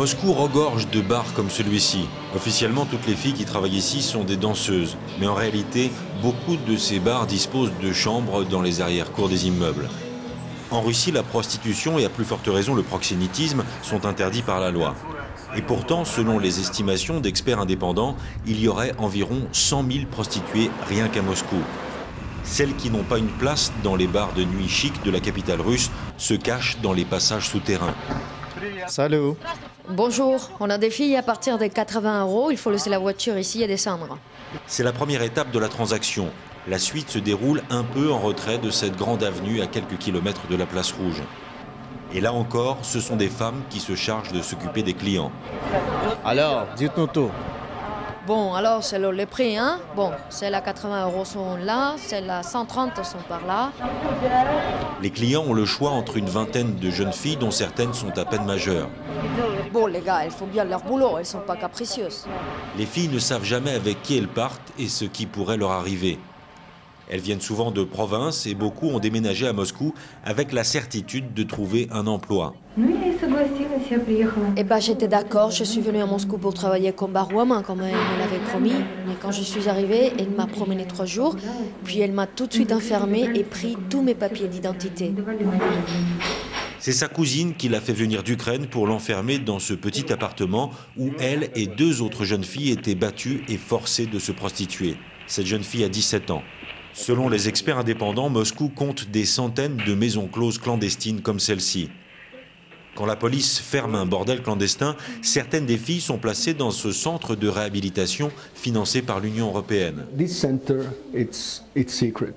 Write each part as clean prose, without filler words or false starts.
Moscou regorge de bars comme celui-ci. Officiellement, toutes les filles qui travaillent ici sont des danseuses. Mais en réalité, beaucoup de ces bars disposent de chambres dans les arrière-cours des immeubles. En Russie, la prostitution et à plus forte raison le proxénétisme sont interdits par la loi. Et pourtant, selon les estimations d'experts indépendants, il y aurait environ 100 000 prostituées rien qu'à Moscou. Celles qui n'ont pas une place dans les bars de nuit chics de la capitale russe se cachent dans les passages souterrains. Salut. Bonjour, on a des filles à partir de 80 €, il faut laisser la voiture ici et descendre. C'est la première étape de la transaction. La suite se déroule un peu en retrait de cette grande avenue à quelques kilomètres de la place Rouge. Et là encore, ce sont des femmes qui se chargent de s'occuper des clients. Alors, dites-nous tout. Bon, alors c'est les prix, hein. Bon, celles à 80 € sont là, celles à 130 sont par là. Les clients ont le choix entre une vingtaine de jeunes filles dont certaines sont à peine majeures. Bon, les gars, elles font bien leur boulot, elles sont pas capricieuses. Les filles ne savent jamais avec qui elles partent et ce qui pourrait leur arriver. Elles viennent souvent de province et beaucoup ont déménagé à Moscou avec la certitude de trouver un emploi. Eh ben, j'étais d'accord, je suis venue à Moscou pour travailler comme barwoman, comme elle me l'avait promis. Mais quand je suis arrivée, elle m'a promené 3 jours, puis elle m'a tout de suite enfermée et pris tous mes papiers d'identité. C'est sa cousine qui l'a fait venir d'Ukraine pour l'enfermer dans ce petit appartement où elle et 2 autres jeunes filles étaient battues et forcées de se prostituer. Cette jeune fille a 17 ans. Selon les experts indépendants, Moscou compte des centaines de maisons closes clandestines comme celle-ci. Quand la police ferme un bordel clandestin, certaines des filles sont placées dans ce centre de réhabilitation financé par l'Union européenne.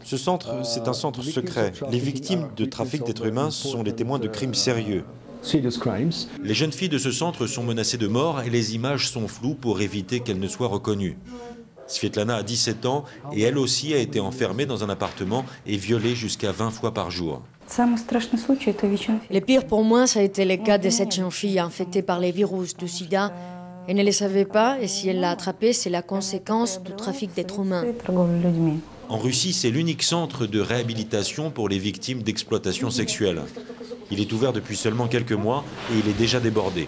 Ce centre, c'est un centre secret. Les victimes de trafic d'êtres humains sont les témoins de crimes sérieux. Les jeunes filles de ce centre sont menacées de mort et les images sont floues pour éviter qu'elles ne soient reconnues. Svetlana a 17 ans et elle aussi a été enfermée dans un appartement et violée jusqu'à 20 fois par jour. Le pire pour moi, ça a été le cas de cette jeune fille infectée par les virus du sida. Elle ne le savait pas et si elle l'a attrapée, c'est la conséquence du trafic d'êtres humains. En Russie, c'est l'unique centre de réhabilitation pour les victimes d'exploitation sexuelle. Il est ouvert depuis seulement quelques mois et il est déjà débordé.